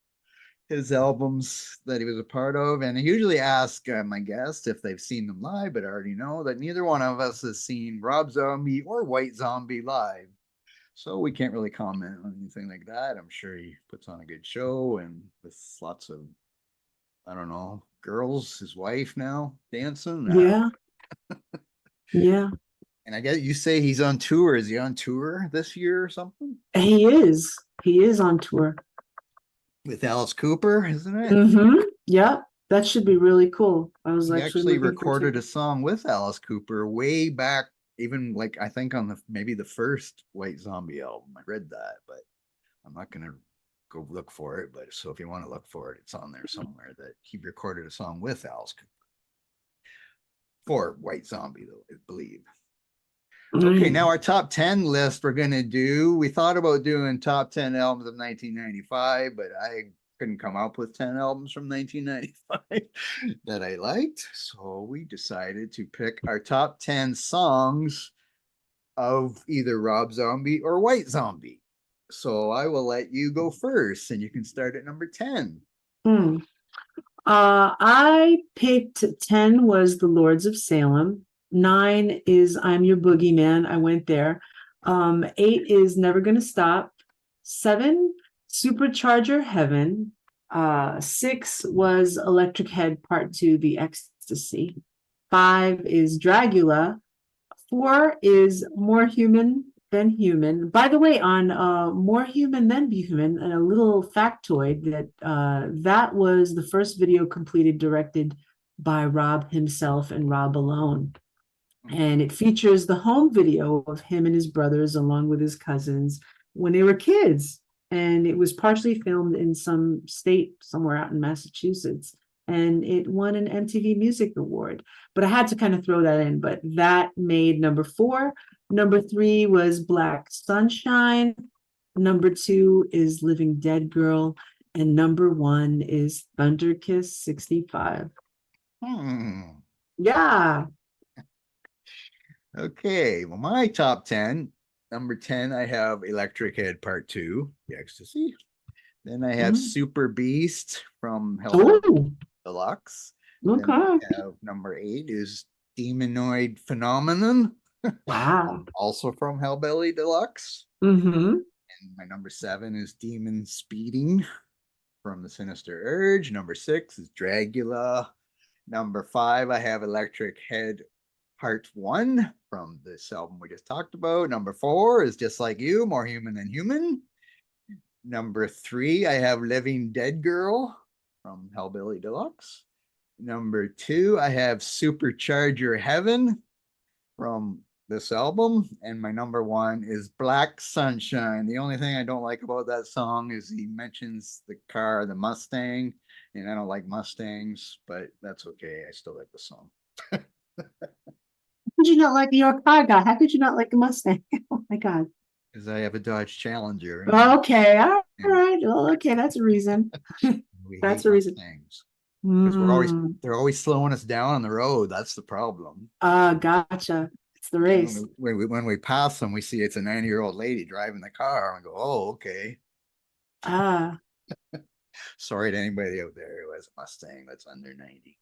his albums that he was a part of. And I usually ask my guests if they've seen them live, but I already know that neither one of us has seen Rob Zombie or White Zombie live, so we can't really comment on anything like that. I'm sure he puts on a good show, and with lots of, I don't know, girls, his wife now dancing. Yeah. Yeah. And I guess you say he's on tour. Is he on tour this year or something? He is. He is on tour. With Alice Cooper, isn't it? Mm-hmm. Yep. That should be really cool. I was actually recorded a song with Alice Cooper way back, even I think on maybe the first White Zombie album. I read that, but I'm not going to go look for it. But so if you want to look for it, it's on there somewhere that he recorded a song with Alice Cooper for White Zombie, though, I believe. Okay, now our top 10 list we're going to do. We thought about doing top 10 albums of 1995, but I couldn't come up with 10 albums from 1995 that I liked. So we decided to pick our top 10 songs of either Rob Zombie or White Zombie. So I will let you go first, and you can start at number 10. I picked 10 was The Lords of Salem. 9 is I'm Your Boogeyman. I went there. 8 is Never Gonna Stop. 7, Supercharger Heaven. 6 was Electric Head Part 2, The Ecstasy. 5 is Dragula. 4 is More Human Than Human. By the way, on More Human Than Human, and a little factoid that that was the first video completed directed by Rob himself and Rob alone. And it features the home video of him and his brothers, along with his cousins, when they were kids. And it was partially filmed in some state somewhere out in Massachusetts. And it won an MTV Music Award. But I had to kind of throw that in. But that made number 4. Number 3 was Black Sunshine. Number 2 is Living Dead Girl. And number 1 is Thunder Kiss 65. Yeah. Okay, well, my top 10. Number 10, I have Electric Head Part 2, The Ecstasy. Then I have Super Beast from Hellboy Deluxe. Okay. Then I have number 8 is Demonoid Phenomenon. Wow. Also from Hellbelly Deluxe. Mm-hmm. And my number 7 is Demon Speeding from the Sinister Urge. Number 6 is Dragula. Number 5, I have Electric Head Part 1 from this album we just talked about. Number 4 is Just Like You, More Human Than Human. Number 3, I have Living Dead Girl from Hellbilly Deluxe. Number 2, I have Supercharger Heaven from this album. And my number 1 is Black Sunshine. The only thing I don't like about that song is he mentions the car, the Mustang, and I don't like Mustangs, but that's okay. I still like the song. How could you not like your car guy? How could you not like a Mustang? Oh my God. Because I have a Dodge Challenger. Okay, all right. Well, okay, that's a reason. That's a reason. Because they're always slowing us down on the road. That's the problem. Gotcha. It's the race. When we pass them, we see it's a 90-year-old lady driving the car and go, oh, okay. Sorry to anybody out there who has a Mustang that's under 90.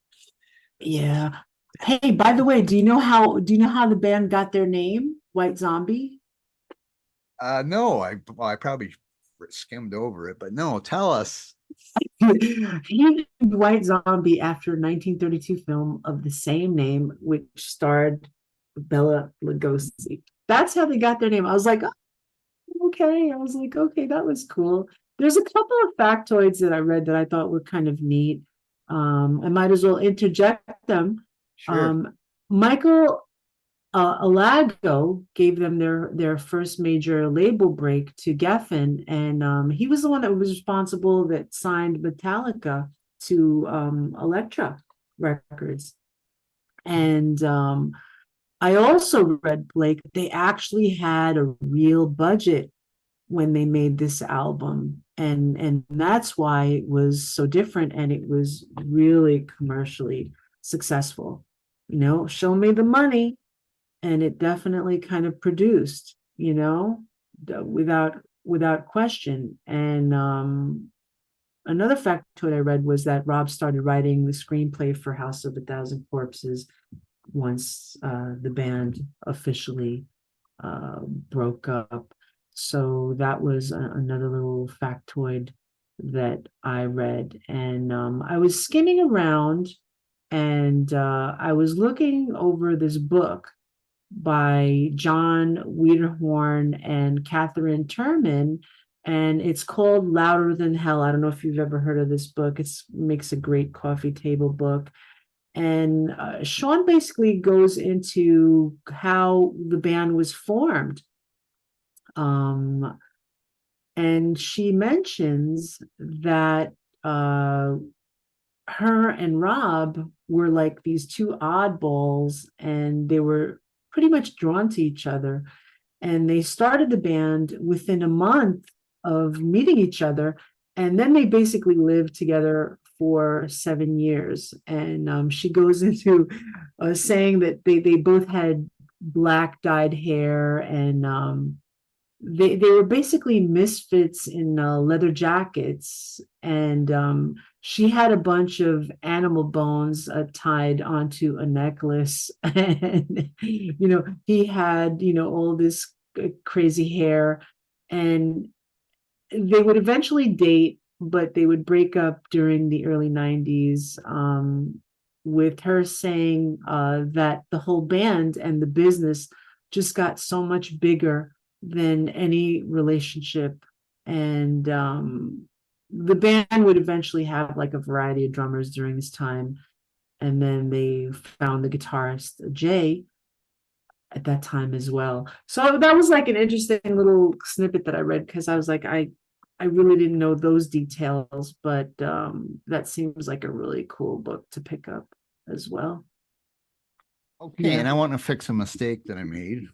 Yeah. Hey, by the way, do you know how the band got their name, White Zombie? No, I probably skimmed over it, but no, tell us. He named White Zombie after a 1932 film of the same name, which starred Bela Lugosi. That's how they got their name. I was like, oh, okay. I was like, okay, that was cool. There's a couple of factoids that I read that I thought were kind of neat. I might as well interject them. Sure. Michael Alago gave them their first major label break to Geffen, and he was the one that was responsible that signed Metallica to Elektra Records. And I also read, Blake, they actually had a real budget when they made this album, and that's why it was so different, and it was really commercially successful. Show me the money, and it definitely kind of produced, without question. And another factoid I read was that Rob started writing the screenplay for House of a Thousand Corpses once the band officially broke up. So that was another little factoid that I read. And I was skimming around, and I was looking over this book by John Wiederhorn and Catherine Turman, and it's called Louder Than Hell. I don't know if you've ever heard of this book. It makes a great coffee table book. And Sean basically goes into how the band was formed. And she mentions that her and Rob were like these two oddballs, and they were pretty much drawn to each other. And they started the band within a month of meeting each other, and then they basically lived together for 7 years. And she goes into saying that they both had black dyed hair, and they were basically misfits in leather jackets, and she had a bunch of animal bones tied onto a necklace, and he had all this crazy hair, and they would eventually date, but they would break up during the early 90s, with her saying that the whole band and the business just got so much bigger than any relationship. And the band would eventually have like a variety of drummers during this time. And then they found the guitarist, Jay, at that time as well. So that was like an interesting little snippet that I read because I was like, I really didn't know those details, but that seems like a really cool book to pick up as well. Okay, Yeah. and I want to fix a mistake that I made.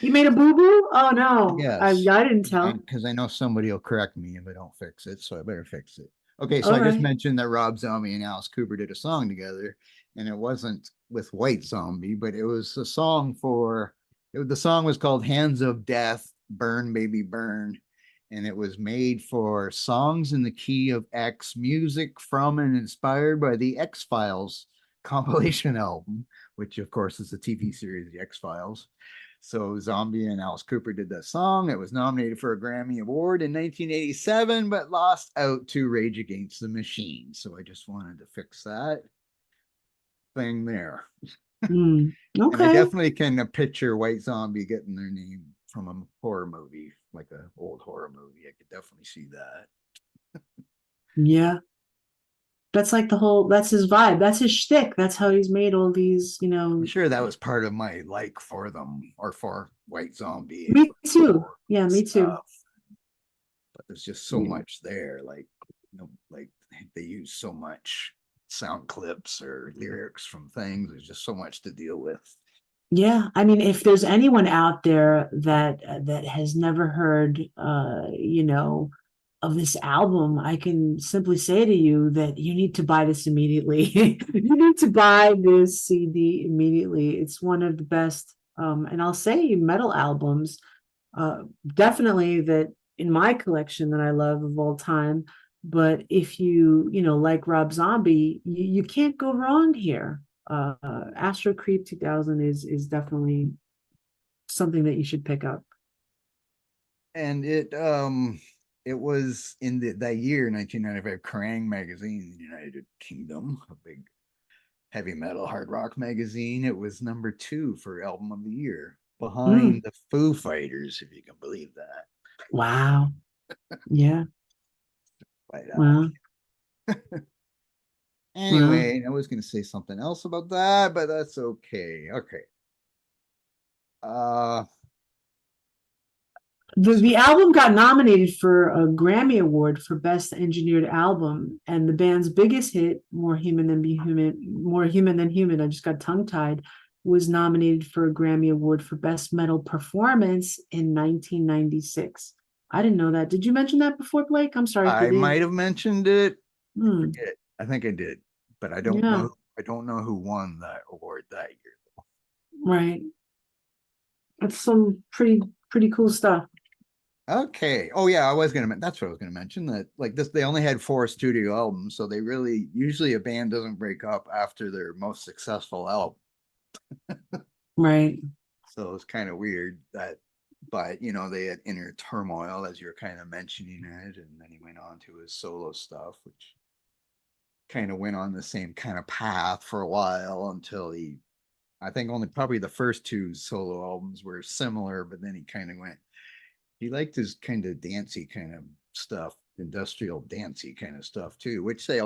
You made a boo-boo? Oh no. I Yes, didn't tell. because I know somebody will correct me if I don't fix it, so I better fix it. Okay, so All I just right. mentioned that Rob Zombie and Alice Cooper did a song together, and it wasn't with White Zombie, but it was a song the song was called Hands of Death, Burn Baby Burn, and it was made for Songs in the Key of X, music from and inspired by the X Files compilation album, which of course is the TV series, The X Files. So Zombie and Alice Cooper did that song. It was nominated for a Grammy Award in 1987, but lost out to Rage Against the Machine. So I just wanted to fix that thing there. Mm, And I okay. definitely can picture White Zombie getting their name from a horror movie, like an old horror movie. I could definitely see that. Yeah. That's like that's his vibe. That's his shtick. That's how he's made all these, I'm sure that was part of my like for them or for White Zombie me too. Yeah, me too. stuff. But there's just so Yeah. much there. Like they use so much sound clips or lyrics from things. There's just so much to deal with. Yeah, I mean, if there's anyone out there that has never heard, of this album, I can simply say to you that you need to buy this immediately. You need to buy this CD immediately. It's one of the best, and I'll say metal albums, definitely that in my collection that I love of all time. But if like Rob Zombie, you can't go wrong here. Astro Creep 2000 is definitely something that you should pick up. And it was in that year 1995 Kerrang magazine in the United Kingdom, a big heavy metal hard rock magazine. It was number 2 for album of the year, behind Mm, the Foo Fighters, if you can believe that. wow. Yeah. Right on. Wow. Wow. Anyway, I was going to say something else about that, but that's okay. Okay. Uh, The so album got nominated for a Grammy Award for Best Engineered Album, and the band's biggest hit, More Human Than Human, I just got tongue-tied, was nominated for a Grammy Award for Best Metal Performance in 1996. I didn't know that. Did you mention that before, Blake? I'm sorry if you I did. might have mentioned it. I Hmm. forget. I think I did, but I don't Yeah, know. I don't know who won that award that year. right. That's some pretty cool stuff. Okay. Oh yeah, I was gonna. That's what I was gonna mention. That like this, they only had 4 studio albums, so they really usually a band doesn't break up after their most successful album. Right. So it's kind of weird that, but they had inner turmoil as you're kind of mentioning it, and then he went on to his solo stuff, which kind of went on the same kind of path for a while until I think only probably the first 2 solo albums were similar, but then he kind of went, he liked his kind of dancey kind of stuff, industrial dancey kind of stuff too, which they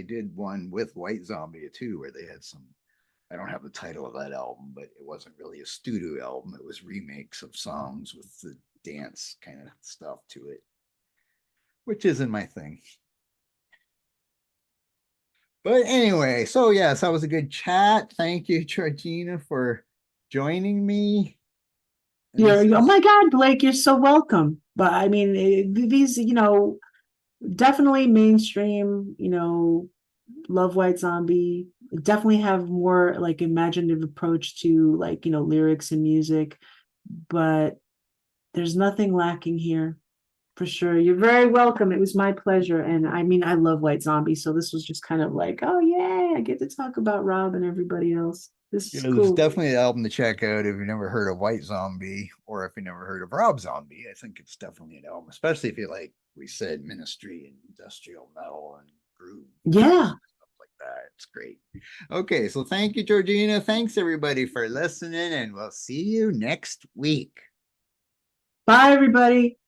did one with White Zombie too, where they had some, I don't have the title of that album, but it wasn't really a studio album. It was remakes of songs with the dance kind of stuff to it, which isn't my thing. But anyway, so yes, that was a good chat. Thank you, Georgina, for joining me. And this Oh is my God, Blake, you're so welcome. But I mean, these, definitely mainstream, love White Zombie, definitely have more like imaginative approach to like, lyrics and music, but there's nothing lacking here for sure. You're very welcome. It was my pleasure. And I mean, I love White Zombie. So this was just kind of like, oh, yay, I get to talk about Rob and everybody else. This is This is cool. definitely an album to check out if you've never heard of White Zombie or if you never heard of Rob Zombie. I think it's definitely an album, especially if you like we said Ministry and industrial metal and groove Yeah. stuff like that. It's great. Okay, so thank you, Georgina. Thanks everybody for listening, and we'll see you next week. Bye, everybody.